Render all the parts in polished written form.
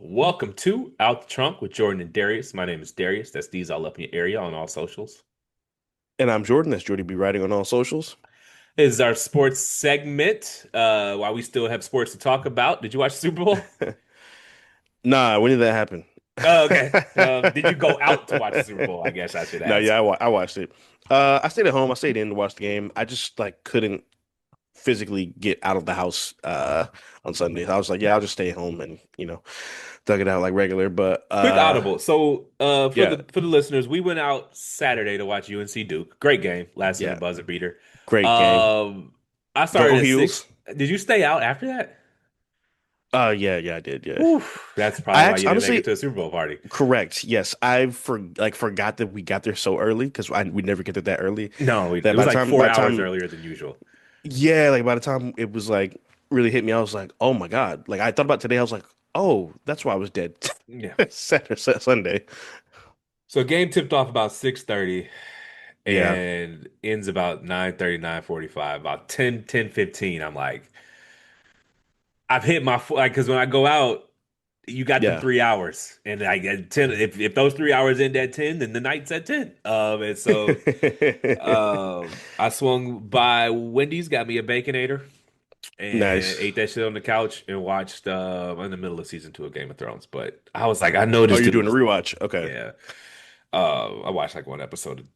Welcome to Out the Trunk with Jordan and Darius. My name is Darius. That's D's all up in your area on all socials. And I'm Jordan. That's Jordy B. Writing on all socials. This is our sports segment. While we still have sports to talk about, did you watch the Super Bowl? Nah, when did that happen? Oh, okay. Did you go out to watch the Super Bowl? I guess I should No, ask. yeah, I watched it. I stayed at home. I stayed in to watch the game. I just like couldn't physically get out of the house on Sundays. I was like, yeah, I'll just stay home and thug it out like regular. But Quick audible. So, for yeah, the listeners, we went out Saturday to watch UNC Duke. Great game, last minute yeah, buzzer beater. great game. Um, I started Go at six. Heels. Did you stay out after that? Yeah, I did. Yeah, Whew, that's I probably why you actually didn't make it honestly to a Super Bowl party. correct. Yes, I forgot that we got there so early because we never get there that early. No, it That was like by four the hours time earlier than usual. Yeah, like by the time it was like really hit me, I was like, oh my God. Like I thought about today, I was like, oh, that's why I was dead. Yeah. Sunday. So game tipped off about 6:30 Yeah. and ends about 9:30, 9:45. About 10:15. I'm like, I've hit my like because when I go out, you got the Yeah. 3 hours. And I get 10. If those 3 hours end at 10, then the night's at 10. And so I swung by Wendy's, got me a Baconator, and Nice. ate that shit on the couch and watched in the middle of season 2 of Game of Thrones. But I was like, I know Oh, this you're dude doing a was rewatch. Okay. yeah. I watched like one episode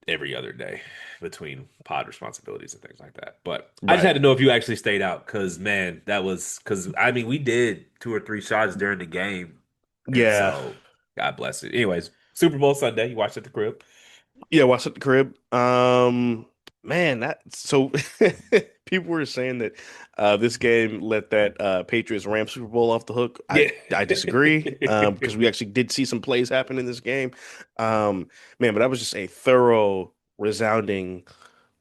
every other day between pod responsibilities and things like that. But I just had Right. to know if you actually stayed out because man, that was because I mean we did two or three shots during the game, and Yeah. so God bless it. Anyways, Super Bowl Sunday, you watched at the crib. Yeah, watched at the crib. Man, that so people were saying that this game let that Patriots Rams Super Bowl off the hook. I Yeah. I disagree because we actually did see some plays happen in this game. Man, but that was just a thorough, resounding,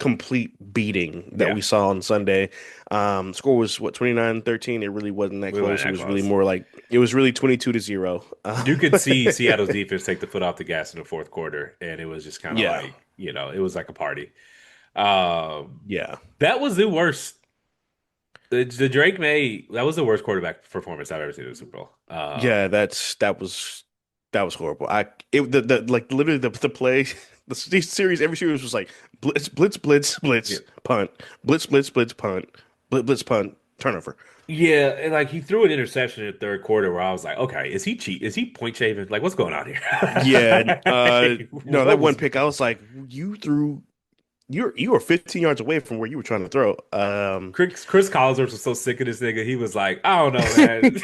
complete beating that Yeah, we saw on Sunday. Score was what 29-13. It really wasn't that we weren't close. It that was really close. more like it was really 22-0. You could see Seattle's defense take the foot off the gas in the fourth quarter, and it was just kind of Yeah, like, it was like a party. Um, yeah, that was the worst. The Drake May, that was the worst quarterback performance I've ever seen in the Super Bowl. yeah. That was horrible. The like literally the play these series every series was like blitz blitz blitz Yeah, blitz punt blitz blitz blitz punt blitz blitz punt turnover. yeah, and like he threw an interception in the third quarter where I was like, okay, is he cheat? Is he point shaving? Like, what's going on here? Yeah, Like, no, what that one was pick I was like you were 15 yards away from where you were trying to throw. Chris Collinsworth was so sick of this nigga. He was like, I don't know, man.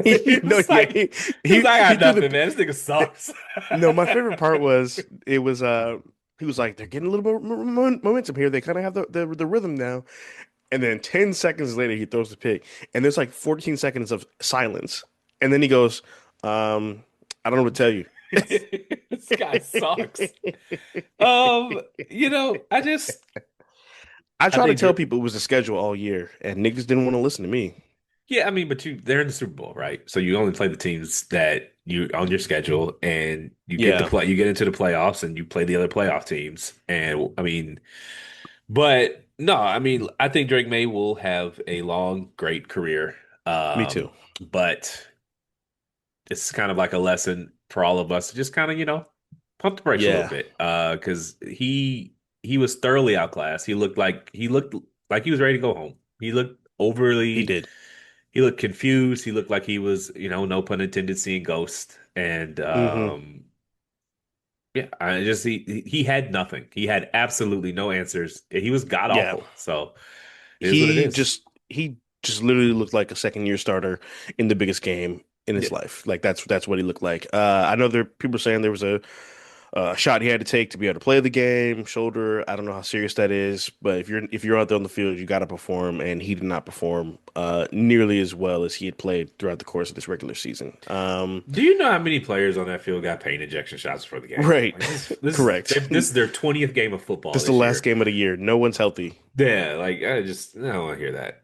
He No, was yeah, like, he was like, I he got threw nothing, the man. This nigga sucks. no. My favorite part was it was he was like they're getting a little bit momentum here. They kind of have the rhythm now. And then 10 seconds later, he throws the pick. And there's like 14 seconds of silence. And then he goes, I don't know what to tell you. This guy sucks. I just I I try to think tell people it was the schedule all year, and niggas didn't want to listen to me. yeah, I mean, but they're in the Super Bowl, right? So you only play the teams that you on your schedule, and Yeah. you get into the playoffs, and you play the other playoff teams. And I mean, but no, I mean, I think Drake May will have a long, great career. Me too. But it's kind of like a lesson for all of us to just kind of, pump the brakes a little Yeah. bit. Because he was thoroughly outclassed. He looked like he was ready to go home. He looked He overly did. he looked confused. He looked like he was, no pun intended, seeing ghosts. And Hmm. yeah, I just he had nothing. He had absolutely no answers. He was god Yeah. awful. So it is what it He is. just he just literally looked like a second year starter in the biggest game in Yeah. his life. Like that's what he looked like. I know there people are saying there was a shot he had to take to be able to play the game, shoulder. I don't know how serious that is, but if you're out there on the field, you got to perform, and he did not perform nearly as well as he had played throughout the course of this regular season. Do you know how many players on that field got pain injection shots for the game? Right, Like correct. this is their 20th game of football This is the this last year. game of the year. No one's healthy. Yeah, like I don't want to hear that.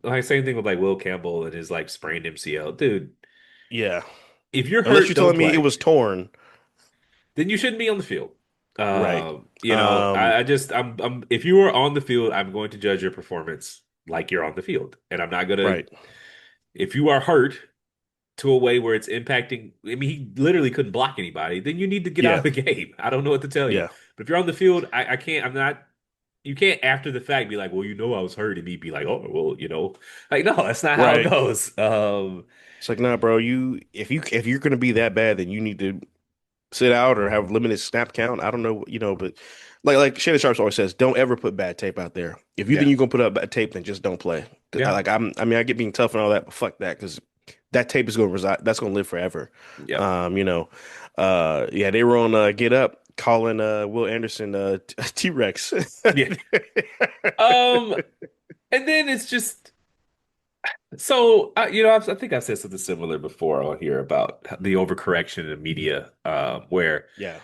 Like same thing with like Will Campbell and his like sprained MCL. Dude, Yeah, if you're unless hurt, you're don't telling me it play. was torn. Then you shouldn't be on the field. Right. I, Um. I just I'm if you are on the field, I'm going to judge your performance like you're on the field. And I'm not gonna Right. if you are hurt, to a way where it's impacting. I mean, he literally couldn't block anybody. Then you need to get out of Yeah, the game. I don't know what to tell you. yeah, But if you're on the field, I can't. I'm not. You can't after the fact be like, well, I was hurt, and me be like, oh, well, like no, that's not how it right. goes. It's like, nah, bro. If you're gonna be that bad, then you need to sit out or have limited snap count. I don't know, but like Shannon Sharps always says, don't ever put bad tape out there. If you think Yeah, you're gonna put up bad tape, then just don't play. yeah, I mean, I get being tough and all that, but fuck that because that tape is gonna reside. That's gonna live forever. yeah, You know, yeah, they were on Get Up calling Will Anderson T-Rex. yeah. Um, and then it's just so I think I've said something similar before on here about the overcorrection in the media, where Yeah,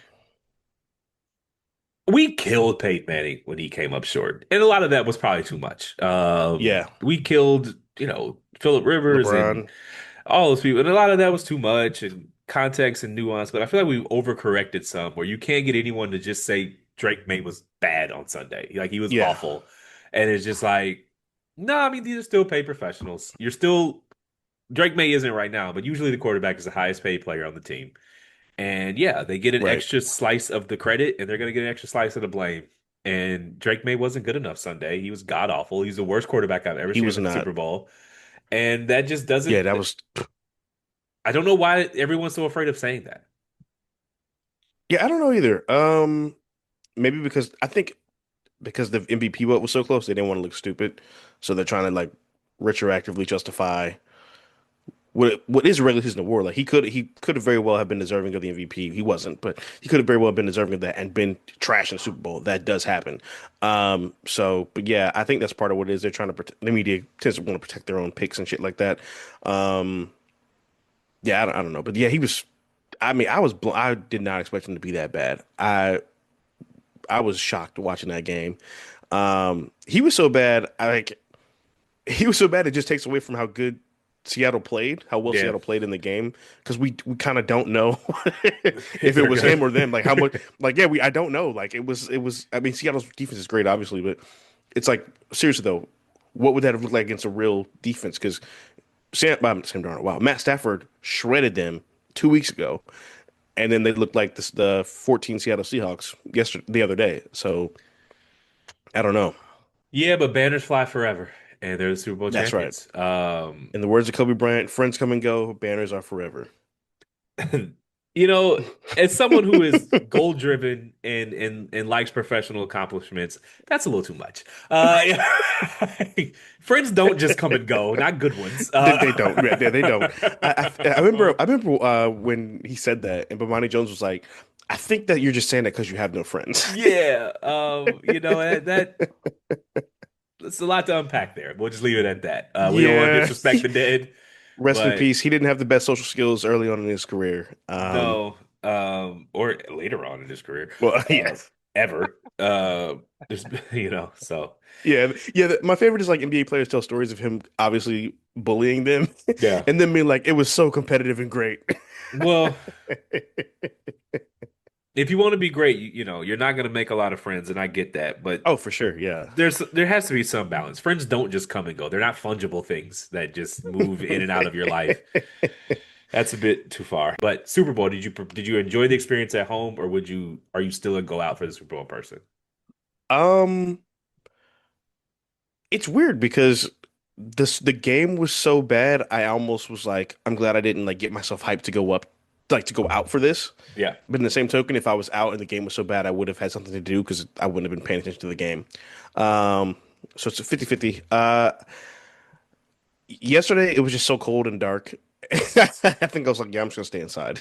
we killed Peyton Manning when he came up short, and a lot of that was probably too much. yeah, We killed, Philip Rivers and LeBron. all those people, and a lot of that was too much and context and nuance. But I feel like we overcorrected some, where you can't get anyone to just say Drake May was bad on Sunday, like he was Yeah, awful, and it's just like, no, I mean these are still paid professionals. You're still Drake May isn't right now, but usually the quarterback is the highest paid player on the team. And yeah, they get an right. extra slice of the credit and they're going to get an extra slice of the blame. And Drake May wasn't good enough Sunday. He was god awful. He's the worst quarterback I've ever He seen was in the not. Super Bowl. And that just Yeah, doesn't, that was. I don't know why everyone's so afraid of saying that. Yeah, I don't know either. Maybe because I think because the MVP vote was so close, they didn't want to look stupid, so they're trying to like retroactively justify what is a regular season award. Like he could have very well have been deserving of the MVP. He wasn't, but he could have very well been deserving of that and been trash in the Super Bowl. That does happen. But yeah, I think that's part of what it is. They're trying to protect the media tends to want to protect their own picks and shit like that. Um, yeah, I don't know, but yeah, he was. I mean, I did not expect him to be that bad. I was shocked watching that game. He was so bad. He was so bad it just takes away from how good Seattle played, how well Yeah. Seattle played in the game, because we kind of don't know If if it they're was him good. or them. Like how much, like yeah, we I don't know. Like it was. I mean, Seattle's defense is great, obviously, but it's like seriously though, what would that have looked like against a real defense? Because Sam Darnold, wow, Matt Stafford shredded them 2 weeks ago, and then they looked like the 14 Seattle Seahawks the other day. So I don't know. Yeah, but banners fly forever. And they're the Super Bowl That's right. champions. In the words of Kobe Bryant, friends come and go, banners are forever. You know, as someone who is goal driven and likes professional accomplishments, that's a little too much. Friends don't just come and go, not good ones. They don't. They don't. I remember when he said that, and Bomani Jones was like, "I think that you're just saying that because you have no friends." Yeah, that's a lot to unpack there. We'll just leave it at that. We don't want to Yeah. disrespect the dead, Rest in but peace. He didn't have the best social skills early on in his career. no, or later on in his career, Well, uh, yes. ever. Just so Yeah, yeah. My favorite is like NBA players tell stories of him obviously bullying them, yeah. and then being like, "It was so competitive and great." Well, if you want to be great, you're not going to make a lot of friends, and I get that. But Oh, for sure. Yeah. there has to be some balance. Friends don't just come and go. They're not fungible things that just move in and out of your life. That's a bit too far. But Super Bowl, did you enjoy the experience at home, or are you still a go out for the Super Bowl person? Um, it's weird because the game was so bad. I almost was like, I'm glad I didn't like get myself hyped to go up, like to go out for this. Yeah. But in the same token, if I was out and the game was so bad, I would have had something to do because I wouldn't have been paying attention to the game. Um, so it's a 50-50. Yesterday it was just so cold and dark. I think I was like, yeah, I'm just gonna stay inside.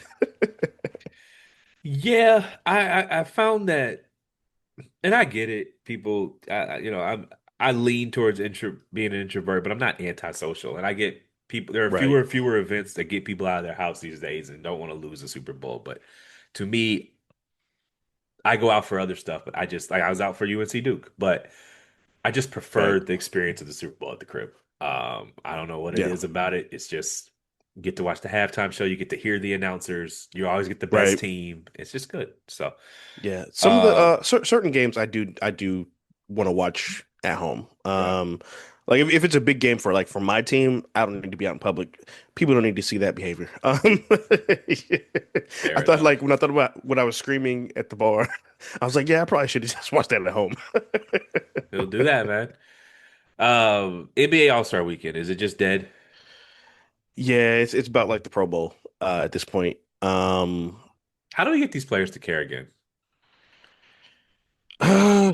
Yeah, I found that, and I get it. People, I lean towards being an introvert, but I'm not antisocial, and I get people. There are fewer Right, and fewer events that get people out of their house these days, and don't want to lose the Super Bowl. But to me, I go out for other stuff. But I just like I was out for UNC Duke, but I just right. preferred the experience of the Super Bowl at the crib. I don't know what it Yeah, is about it. It's just you get to watch the halftime show. You get to hear the announcers. You always get the best right. team. It's just good. So, Yeah. Some of the uh, certain games I do want to watch at home. yeah. Like if it's a big game for like for my team, I don't need to be out in public. People don't need to see that behavior. I Fair thought like enough. when I thought about when I was screaming at the bar, I was like, yeah, I probably should have just watched that at home. He'll do that, man. NBA All-Star Weekend, is it just dead? Yeah, it's about like the Pro Bowl at this point. How do we get these players to care again? You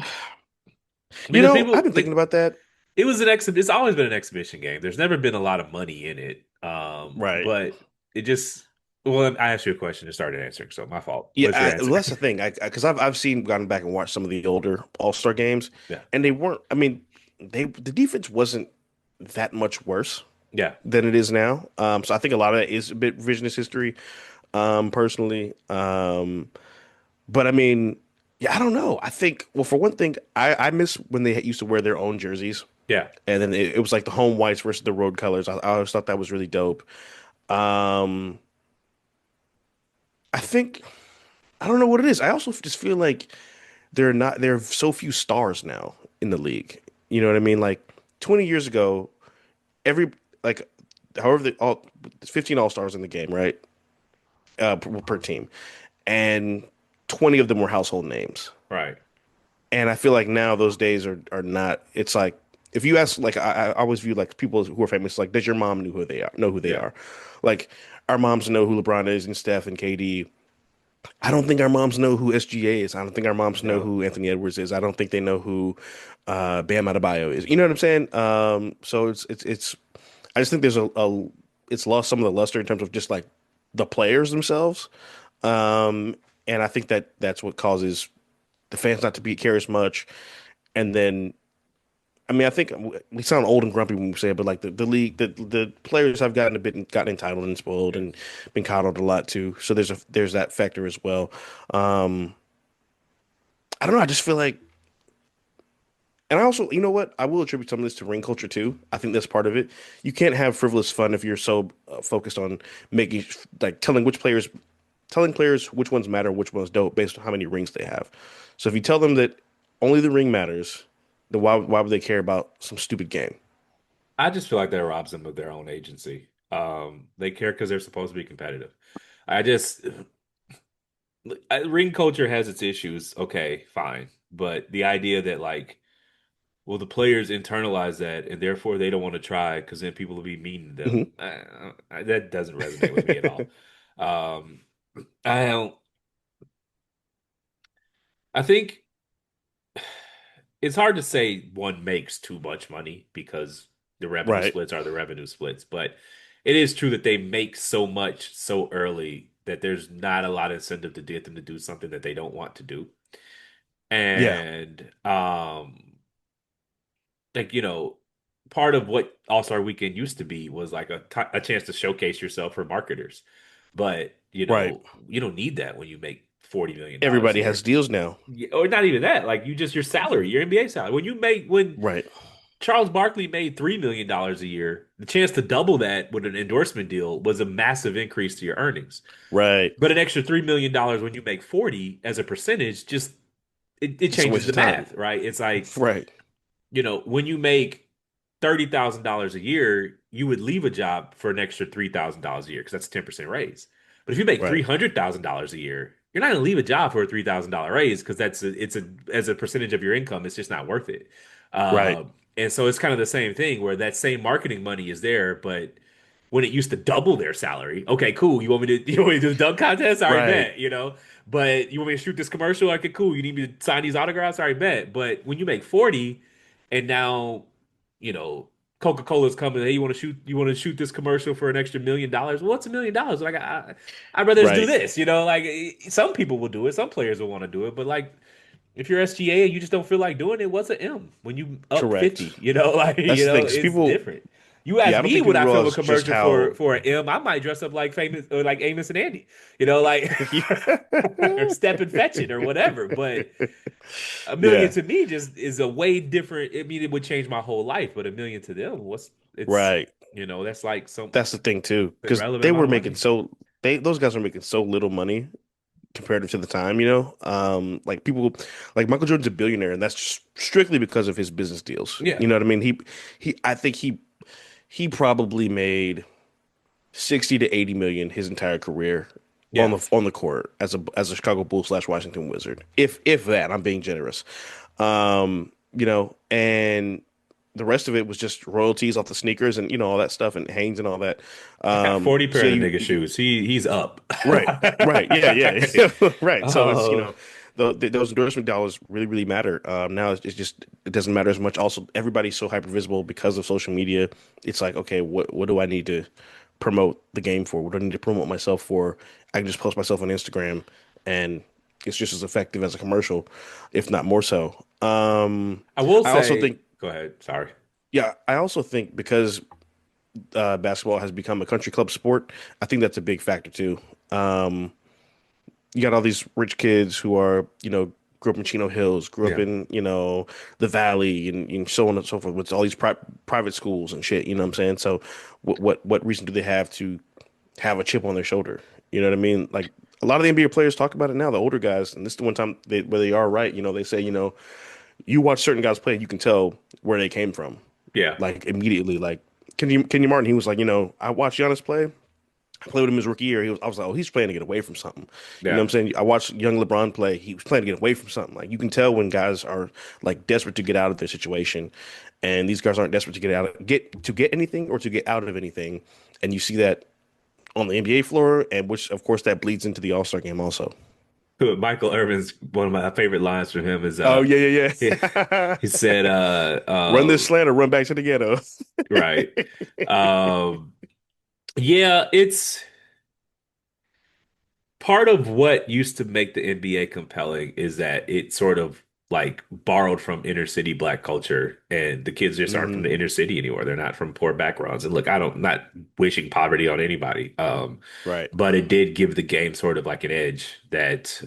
Because I've people been thinking like about that. it was an exhibit. It's always been an exhibition game. There's never been a lot of money in it. Right. But it just well, I asked you a question and started answering, so my fault. Yeah, What's your well, answer? that's the thing. Because I've seen gotten back and watched some of the older All-Star games, Yeah, and they weren't. I mean, the defense wasn't that much worse yeah. than it is now. So I think a lot of that is a bit revisionist history, personally. But I mean, yeah, I don't know. I think, well, for one thing, I miss when they used to wear their own jerseys, Yeah. and then it was like the home whites versus the road colors. I always thought that was really dope. Um, I think I don't know what it is. I also just feel like there are so few stars now in the league. You know what I mean? Like 20 years ago, every like however the all 15 all-stars in the game, right? Per team. And 20 of them were household names. Right. And I feel like now those days are not. It's like if you ask, like I always view like people who are famous, like does your mom know who they Yeah. are? Like our moms know who LeBron is and Steph and KD. I don't think our moms know who SGA is. I don't think our moms know No. who Anthony Edwards is. I don't think they know who Bam Adebayo is. You know what I'm saying? So it's. I just think there's a it's lost some of the luster in terms of just like the players themselves. Um, and I think that's what causes the fans not to be care as much. And then, I mean, I think we sound old and grumpy when we say it, but like the league, the players have gotten entitled and spoiled and been coddled a lot too. So there's that factor as well. Um, I don't know. I just feel like, and I also, you know what? I will attribute some of this to ring culture too. I think that's part of it. You can't have frivolous fun if you're so focused on making like telling players which ones matter, which ones don't, based on how many rings they have. So if you tell them that only the ring matters, then why would they care about some stupid game? I just feel like that robs them of their own agency. They care because they're supposed to be competitive. I just ring culture has its issues. Okay, fine. But the idea that like, well, the players internalize that and therefore they don't want to try because then people will be mean to them. Hmm. That doesn't resonate with me at all. Um, I don't. I think it's hard to say one makes too much money because the revenue Right. splits are the revenue splits, but it is true that they make so much so early that there's not a lot of incentive to get them to do something that they don't want to do. Yeah. And like part of what All-Star Weekend used to be was like a chance to showcase yourself for marketers. But, Right. you don't need that when you make $40 million a Everybody has year. deals now. Or not even that, like you just your salary, your NBA salary. When Right. Charles Barkley made $3 million a year, the chance to double that with an endorsement deal was a massive increase to your earnings. Right. But an extra $3 million when you make 40 as a percentage, just it It's a changes waste the of time. math, right? It's like, Right. when you make $30,000 a year, you would leave a job for an extra $3,000 a year because that's a 10% raise. But if you make Right. $300,000 a year, you're not going to leave a job for a $3,000 raise because it's a as a percentage of your income, it's just not worth it. Right. And so it's kind of the same thing where that same marketing money is there, but when it used to double their salary, okay, cool. You want me to do the dunk contest? All right, Right. bet. But you want me to shoot this commercial? Okay, cool. You need me to sign these autographs? All right, bet. But when you make 40 and now you know, Coca-Cola's coming. Hey, you want to shoot this commercial for an extra $1 million? Well, what's $1 million? Like I'd rather just do Right. this. Like some people will do it. Some players will want to do it. But like if you're SGA and you just don't feel like doing it, what's an M when you up Correct. 50? Like That's the thing. 'Cause it's people, different. You ask yeah, I don't me think would people I film a realize just commercial for how. for an M? I might dress up like famous or like Amos and Andy. Like or step and fetch it or whatever. But a million Yeah. to me just is a way different. I mean, it would change my whole life, but a million to them, it's, Right. that's like some That's the thing too, because irrelevant they amount were of making money. so those guys were making so little money comparative to the time, you know. Like people like Michael Jordan's a billionaire, and that's just strictly because of his business deals. Yeah. You know what I mean? I think he probably made 60 to 80 million his entire career Yeah. on the court as a Chicago Bull slash Washington Wizard. If that, I'm being generous. You know, and the rest of it was just royalties off the sneakers and you know all that stuff and Hanes and all that. I got 40 So pair of yeah, the nigga shoes. He's up. right, right, yeah, yeah, right. So it's you Uh, know those endorsement dollars really matter. Now it's just it doesn't matter as much. Also, everybody's so hyper visible because of social media. It's like okay, what do I need to promote the game for? What do I need to promote myself for? I can just post myself on Instagram, and it's just as effective as a commercial, if not more so. I will I also say, think, go ahead. Sorry. yeah, I also think because basketball has become a country club sport, I think that's a big factor too. Um, you got all these rich kids who are, you know, grew up in Chino Hills, grew up Yeah. in, you know, the Valley and so on and so forth with all these private schools and shit, you know what I'm saying? So what reason do they have to have a chip on their shoulder? You know what I mean? Like a lot of the NBA players talk about it now, the older guys, and this is the one time where they are right, you know, they say, you know, you watch certain guys play, you can tell where they came from. Yeah. Like immediately, like Kenny Martin, he was like, you know, I watched Giannis play. I played with him his rookie year. I was like, oh, he's playing to get away from something. You know Yeah. what I'm saying? I watched young LeBron play. He was playing to get away from something. Like you can tell when guys are like desperate to get out of their situation, and these guys aren't desperate to get anything or to get out of anything. And you see that on the NBA floor, and which of course that bleeds into the All-Star game also. Michael Irvin's one of my favorite lines from him is Oh yeah, yeah, he, yeah. he said Run this slant or run back to the ghetto. right. Um yeah, it's part of what used to make the NBA compelling is that it sort of like borrowed from inner city black culture, and the kids just aren't from Hmm. the inner city anymore. They're not from poor backgrounds. And look, I don't not wishing poverty on anybody. Right. But it did give the game sort of like an edge that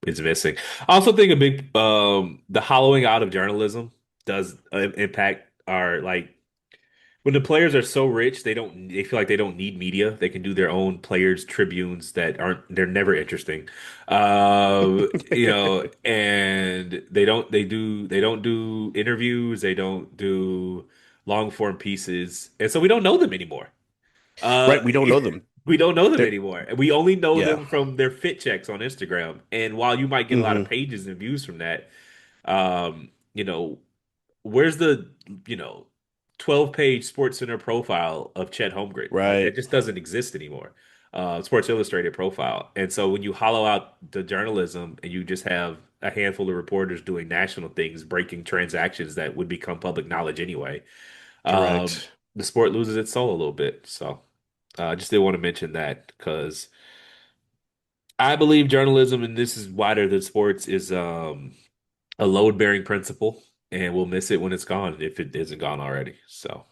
is missing. I also think a big the hollowing out of journalism does impact our like when the players are so rich, they feel like they don't need media. They can do their own players tribunes that aren't they're never interesting. You know, and they don't do interviews, they don't do long form pieces. And so we don't know them anymore. Uh Right. We don't know them. we don't know them They're, anymore. We only know yeah. them from their fit checks on Instagram. And while you might get a lot of Hmm. pages and views from that, you know, where's the, you know, 12-page Sports Center profile of Chet Holmgren? Like that Right. just doesn't exist anymore. Sports Illustrated profile. And so when you hollow out the journalism and you just have a handful of reporters doing national things, breaking transactions that would become public knowledge anyway, Correct. the sport loses its soul a little bit. So I just did want to mention that because I believe journalism, and this is wider than sports, is a load-bearing principle, and we'll miss it when it's gone if it isn't gone already. So.